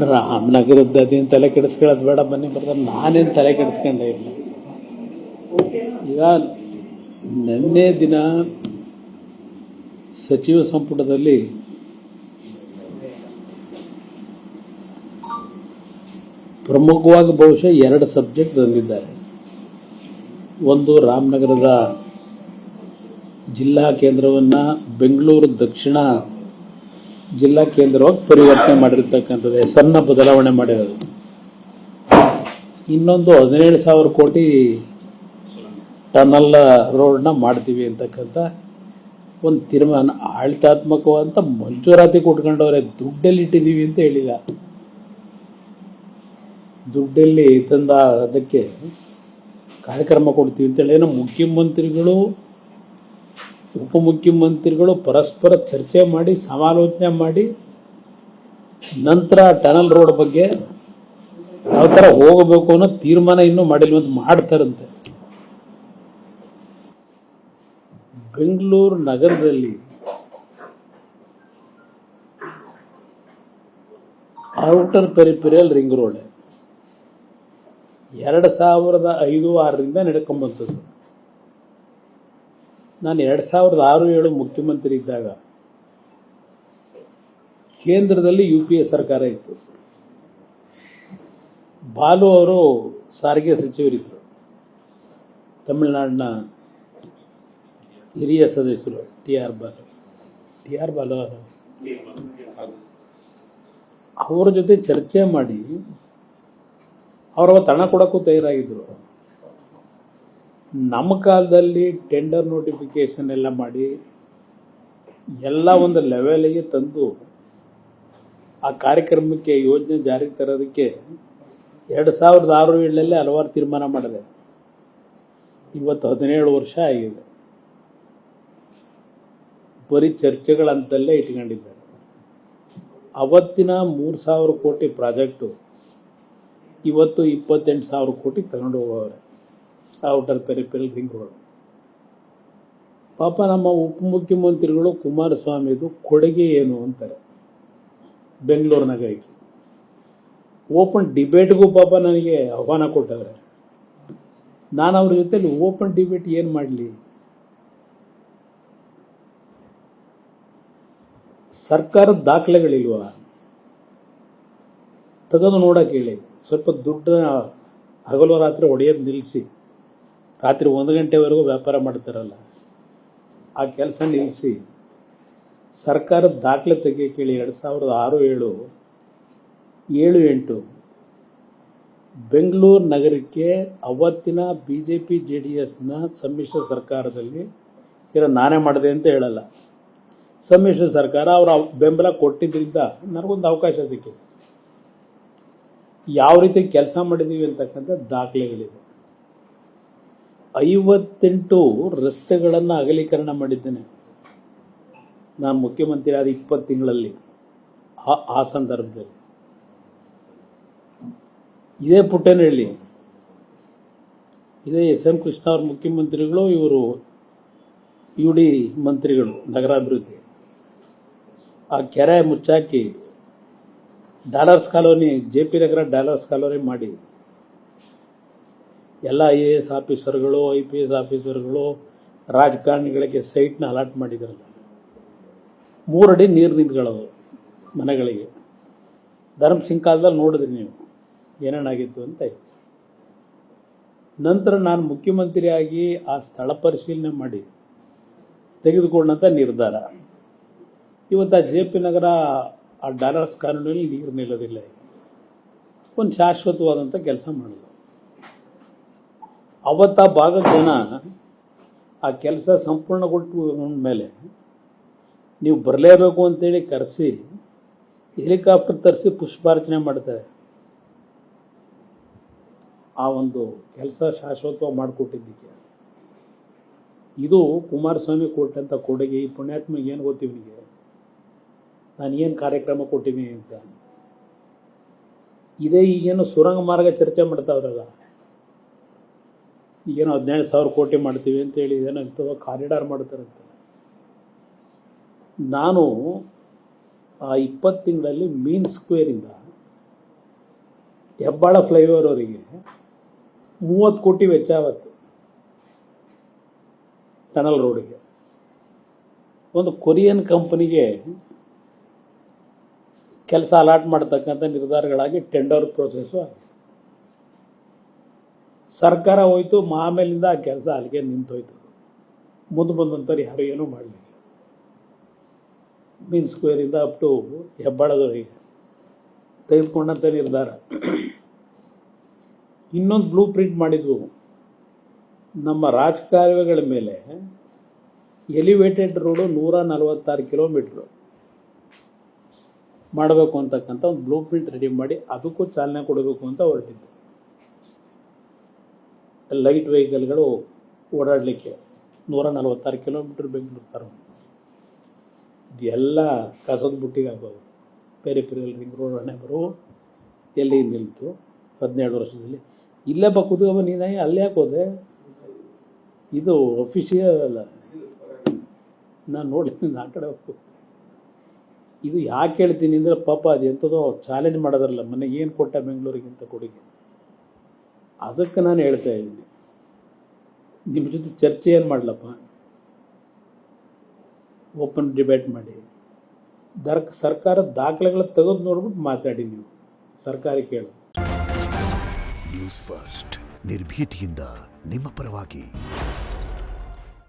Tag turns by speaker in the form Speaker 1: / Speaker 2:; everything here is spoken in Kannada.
Speaker 1: ರಾಮನಗರದ್ದು ಅದೇನು ತಲೆ ಕೆಡಿಸ್ಕೊಳ್ಳೋದು ಬೇಡ, ಬನ್ನಿ ಬರ್ತಾರೆ. ನಾನೇನು ತಲೆ ಕೆಡಿಸ್ಕೊಂಡೇ ಇಲ್ಲ. ಈಗ ನಿನ್ನೆ ದಿನ ಸಚಿವ ಸಂಪುಟದಲ್ಲಿ ಪ್ರಮುಖವಾಗಿ ಬಹುಶಃ 2 ಸಬ್ಜೆಕ್ಟ್ ತಂದಿದ್ದಾರೆ. ಒಂದು, ರಾಮನಗರದ ಜಿಲ್ಲಾ ಕೇಂದ್ರವನ್ನು ಬೆಂಗಳೂರು ದಕ್ಷಿಣ ಜಿಲ್ಲಾ ಕೇಂದ್ರವಾಗಿ ಪರಿವರ್ತನೆ ಮಾಡಿರ್ತಕ್ಕಂಥದ್ದು, ಹೆಸರನ್ನ ಬದಲಾವಣೆ ಮಾಡಿರೋದು. ಇನ್ನೊಂದು 17,000 ಕೋಟಿ ಟನಲ್ ರೋಡ್ನ ಮಾಡ್ತೀವಿ ಅಂತಕ್ಕಂಥ ಒಂದು ತೀರ್ಮಾನ ಆಡಳಿತಾತ್ಮಕವಂತ ಮಂಜೂರಾತಿ ಕೊಟ್ಕೊಂಡವ್ರೆ. ದುಡ್ಡಲ್ಲಿ ಇಟ್ಟಿದ್ದೀವಿ ಅಂತ ಹೇಳಿಲ್ಲ. ದುಡ್ಡಲ್ಲಿ ತಂದ ಅದಕ್ಕೆ ಕಾರ್ಯಕ್ರಮ ಕೊಡ್ತೀವಿ ಅಂತೇಳಿ ಏನೋ ಮುಖ್ಯಮಂತ್ರಿಗಳು ಉಪಮುಖ್ಯಮಂತ್ರಿಗಳು ಪರಸ್ಪರ ಚರ್ಚೆ ಮಾಡಿ ಸಮಾಲೋಚನೆ ಮಾಡಿ ನಂತರ ಟನಲ್ ರೋಡ್ ಬಗ್ಗೆ ಯಾವ ಥರ ಹೋಗಬೇಕು ಅನ್ನೋ ತೀರ್ಮಾನ ಇನ್ನೂ ಮಾಡಿಲ್ವಂತ ಮಾಡ್ತಾರಂತೆ. ಬೆಂಗಳೂರು ನಗರದಲ್ಲಿ ಔಟರ್ ಪೆರಿಫೆರಿಯಲ್ ರಿಂಗ್ ರೋಡ್ 2005-6ರಿಂದ ನಡ್ಕೊಂಬಂಥದ್ದು. ನಾನು 2006-7 ಮುಖ್ಯಮಂತ್ರಿ ಇದ್ದಾಗ ಕೇಂದ್ರದಲ್ಲಿ UPA ಸರ್ಕಾರ ಇತ್ತು. ಬಾಲು ಅವರು ಸಾರಿಗೆ ಸಚಿವರಿದ್ದರು. ತಮಿಳುನಾಡಿನ ಹಿರಿಯ ಸದಸ್ಯರು ಟಿ ಆರ್ ಬಾಲು ಅವರ ಜೊತೆ ಚರ್ಚೆ ಮಾಡಿ ಅವತ್ತು ಹಣ ಕೊಡೋಕ್ಕೂ ತಯಾರಾಗಿದ್ದರು. ನಮ್ಮ ಕಾಲದಲ್ಲಿ ಟೆಂಡರ್ ನೋಟಿಫಿಕೇಶನ್ ಎಲ್ಲ ಮಾಡಿ ಎಲ್ಲ ಒಂದು ಲೆವೆಲಿಗೆ ತಂದು ಆ ಕಾರ್ಯಕ್ರಮಕ್ಕೆ ಯೋಜನೆ ಜಾರಿಗೆ ತರೋದಕ್ಕೆ 2006-7 ಹಲವಾರು ತೀರ್ಮಾನ ಮಾಡಿದೆ. ಇವತ್ತು 17 ವರ್ಷ ಆಗಿದೆ. ಬರೀ ಚರ್ಚೆಗಳಂತಲ್ಲೇ ಇಟ್ಕೊಂಡಿದ್ದಾರೆ. ಅವತ್ತಿನ 3,000 ಕೋಟಿ ಪ್ರಾಜೆಕ್ಟು ಇವತ್ತು 28,000 ಕೋಟಿ ತಗೊಂಡು ಹೋಗವ್ರೆ. Outer peripheral ring road. ಪಾಪ ನಮ್ಮ ಉಪಮುಖ್ಯಮಂತ್ರಿಗಳು ಕುಮಾರಸ್ವಾಮಿದು ಕೊಡುಗೆ ಏನು ಅಂತಾರೆ ಬೆಂಗಳೂರು ನಗರಕ್ಕೆ. ಓಪನ್ ಡಿಬೇಟ್ಗೂ ಪಾಪ ನನಗೆ ಆಹ್ವಾನ ಕೊಟ್ಟವ್ರೆ. ನಾನು ಅವ್ರ ಜೊತೆಲಿ ಓಪನ್ ಡಿಬೇಟ್ ಏನು ಮಾಡಲಿ? ಸರ್ಕಾರದ ದಾಖಲೆಗಳಿಲ್ವಾ? ತೆಗೆದು ನೋಡಕ್ಕೆ ಹೇಳಿ. ಸ್ವಲ್ಪ ದುಡ್ಡನ್ನ ಹಗಲು ರಾತ್ರಿ ಹೊಡೆಯೋದು ನಿಲ್ಲಿಸಿ, ರಾತ್ರಿ 1 ಗಂಟೆವರೆಗೂ ವ್ಯಾಪಾರ ಮಾಡ್ತಾರಲ್ಲ, ಆ ಕೆಲಸ ನಿಲ್ಲಿಸಿ ಸರ್ಕಾರದ ದಾಖಲೆ ತೆಗಿಯೋಕೆ ಹೇಳಿ. 2006-7, 7-8 ಬೆಂಗಳೂರು ನಗರಕ್ಕೆ ಅವತ್ತಿನ BJP JDSನ ಸಮ್ಮಿಶ್ರ ಸರ್ಕಾರದಲ್ಲಿ ನಾನೇ ಮಾಡಿದೆ ಅಂತ ಹೇಳಲ್ಲ, ಸಮ್ಮಿಶ್ರ ಸರ್ಕಾರ ಅವರ ಬೆಂಬಲ ಕೊಟ್ಟಿದ್ದರಿಂದ ನನಗೊಂದು ಅವಕಾಶ ಸಿಕ್ಕಿತ್ತು. ಯಾವ ರೀತಿ ಕೆಲಸ ಮಾಡಿದ್ದೀವಿ ಅಂತಕ್ಕಂಥ ದಾಖಲೆಗಳಿದೆ. 58 ರಸ್ತೆಗಳನ್ನು ಅಗಲೀಕರಣ ಮಾಡಿದ್ದೇನೆ ನಾನು ಮುಖ್ಯಮಂತ್ರಿ ಆದ 20 ತಿಂಗಳಲ್ಲಿ. ಆ ಸಂದರ್ಭದಲ್ಲಿ ಇದೇ ಪುಟ್ಟೇನಹಳ್ಳಿ, ಇದೇ SM ಕೃಷ್ಣ ಅವ್ರ ಮುಖ್ಯಮಂತ್ರಿಗಳು, ಇವರು UD ಮಂತ್ರಿಗಳು ನಗರಾಭಿವೃದ್ಧಿ. ಆ ಕೆರೆ ಮುಚ್ಚಾಕಿ ಡಾಲರ್ಸ್ ಕಾಲೋನಿ, JP ನಗರ ಡಾಲರ್ಸ್ ಕಾಲೋನಿ ಮಾಡಿ ಎಲ್ಲ IAS ಆಫೀಸರ್ಗಳು, IPS ಆಫೀಸರ್ಗಳು, ರಾಜಕಾರಣಿಗಳಿಗೆ ಸೈಟ್ನ ಅಲಾಟ್ ಮಾಡಿದ್ರಲ್ಲ. 3 ಅಡಿ ನೀರು ನಿಂತ್ಕೊಳ್ಳೋದು ಮನೆಗಳಿಗೆ. ಧರ್ಮಸಿಂಗ್ ಕಾಲದಲ್ಲಿ ನೋಡಿದ್ರಿ ನೀವು ಏನೇನಾಗಿತ್ತು ಅಂತ. ನಂತರ ನಾನು ಮುಖ್ಯಮಂತ್ರಿಯಾಗಿ ಆ ಸ್ಥಳ ಪರಿಶೀಲನೆ ಮಾಡಿ ತೆಗೆದುಕೊಂಡಂಥ ನಿರ್ಧಾರ, ಇವತ್ತು ಆ JP ನಗರ ಆ ಡಾಲರ್ಸ್ ಕಾನೂನಲ್ಲಿ ನೀರು ನಿಲ್ಲೋದಿಲ್ಲ. ಒಂದು ಶಾಶ್ವತವಾದಂಥ ಕೆಲಸ ಮಾಡೋದು. ಅವತ್ತು ಆ ಭಾಗದ ಜನ ಆ ಕೆಲಸ ಸಂಪೂರ್ಣಗೊಂಡ ಮೇಲೆ ನೀವು ಬರಲೇಬೇಕು ಅಂತೇಳಿ ಕರೆಸಿ ಹೆಲಿಕಾಪ್ಟರ್ ತರಿಸಿ ಪುಷ್ಪಾರ್ಚನೆ ಮಾಡ್ತಾರೆ. ಆ ಒಂದು ಕೆಲಸ ಶಾಶ್ವತವಾಗಿ ಮಾಡಿಕೊಟ್ಟಿದ್ದಕ್ಕೆ ಇದು ಕುಮಾರಸ್ವಾಮಿ ಕೊಟ್ಟಂಥ ಕೊಡುಗೆ. ಈ ಪುಣ್ಯಾತ್ಮಗೆ ಏನು ಗೊತ್ತಿವನಿಗೆ ನಾನು ಏನು ಕಾರ್ಯಕ್ರಮ ಕೊಟ್ಟಿದ್ದೀನಿ ಅಂತ. ಇದೇ ಈಗೇನು ಸುರಂಗ ಮಾರ್ಗ ಚರ್ಚೆ ಮಾಡ್ತಾವ್ರಲ್ಲ, ಈಗೇನೋ 17,000 ಕೋಟಿ ಮಾಡ್ತೀವಿ ಅಂತೇಳಿ ಏನೋ ಇಂಥವ ಕಾರಿಡಾರ್ ಮಾಡ್ತಾರಂತೆ. ನಾನು ಆ 20 ತಿಂಗಳಲ್ಲಿ ಮೀನ್ ಸ್ಕ್ವೇರಿಂದ ಹೆಬ್ಬಾಳ ಫ್ಲೈಓವರ್ ಅವರಿಗೆ 30 ಕೋಟಿ ವೆಚ್ಚ ಆವತ್ತು ಟನಲ್ ರೋಡಿಗೆ. ಒಂದು ಕೊರಿಯನ್ ಕಂಪನಿಗೆ ಕೆಲಸ ಅಲಾಟ್ ಮಾಡ್ತಕ್ಕಂಥ ನಿರ್ಧಾರಗಳಾಗಿ ಟೆಂಡರ್ ಪ್ರೋಸೆಸ್ಸು ಆಯಿತು. ಸರ್ಕಾರ ಹೋಯ್ತು, ಆಮೇಲಿಂದ ಆ ಕೆಲಸ ಅಲ್ಲಿಗೆ ನಿಂತೋಯ್ತು. ಮುಂದೆ ಬಂದಂಥವ್ರು ಯಾರು ಏನೂ ಮಾಡಲಿಲ್ಲ. ಮೀನ್ ಸ್ಕ್ವೇರಿಂದ ಅಪ್ ಟು ಹೆಬ್ಬಾಳದವರೆಗೆ ತೆಗೆದುಕೊಂಡಂಥ ನಿರ್ಧಾರ. ಇನ್ನೊಂದು ಬ್ಲೂ ಪ್ರಿಂಟ್ ಮಾಡಿದ್ವು, ನಮ್ಮ ರಾಜಕಾಲುವೆಗಳ ಮೇಲೆ ಎಲಿವೇಟೆಡ್ ರೋಡು 146 ಕಿಲೋಮೀಟ್ರು ಮಾಡಬೇಕು ಅಂತಕ್ಕಂಥ ಒಂದು ಬ್ಲೂ ಪ್ರಿಂಟ್ ರೆಡಿ ಮಾಡಿ ಅದಕ್ಕೂ ಚಾಲನೆ ಕೊಡಬೇಕು ಅಂತ ಹೊರಟಿದ್ದು. ಲೈಟ್ ವೆಹಿಕಲ್ಗಳು ಓಡಾಡಲಿಕ್ಕೆ 146 ಕಿಲೋಮೀಟ್ರ್ ಬೆಂಗಳೂರು ಸರ್. ಇದೆಲ್ಲ ಕಸದ ಬುಟ್ಟಿಗೆ ಹಾಕೋದು. ಪೆರಿಫೆರಲ್ ರಿಂಗ್ ರೋಡ್ ಹಣೆ ಬರೋ ಎಲ್ಲಿ ನಿಲ್ತು 17 ವರ್ಷದಲ್ಲಿ. ಇಲ್ಲೇ ಕೂತ್ಕೊಂಬ ನೀನು ಅಲ್ಲೇ ಹಾಕೋದೆ. ಇದು ಅಫಿಷಿಯಲ್ ಅಲ್ಲ, ನಾನು ನೋಡಿ ಆ ಕಡೆ ಹೋಗ್ಬೋದು. ಇದು ಯಾಕೆ ಹೇಳ್ತೀನಿ ಅಂದರೆ ಪಾಪ ಅದು ಎಂಥದೋ ಚಾಲೆಂಜ್ ಮಾಡೋದ್ರಲ್ಲ, ಮೊನ್ನೆ ಏನು ಕೊಟ್ಟ ಬೆಂಗಳೂರಿಗಿಂತ ಕೊಡುಗೆ, ಅದಕ್ಕೆ ನಾನು ಹೇಳ್ತಾ ಇದ್ದೀನಿ. ನಿಮ್ಮ ಜೊತೆ ಚರ್ಚೆ ಏನು ಮಾಡಲಪ್ಪ, ಓಪನ್ ಡಿಬೇಟ್ ಮಾಡಿ ಸರ್ಕಾರದ ದಾಖಲೆಗಳ ತೆಗೆದು ನೋಡ್ಬಿಟ್ಟು ಮಾತಾಡಿ. ನೀವು ಸರ್ಕಾರ ಕೇಳೋದು.
Speaker 2: ನ್ಯೂಸ್ ಫಸ್ಟ್ ನಿರ್ಭೀತಿಯಿಂದ ನಿಮ್ಮ ಪರವಾಗಿ.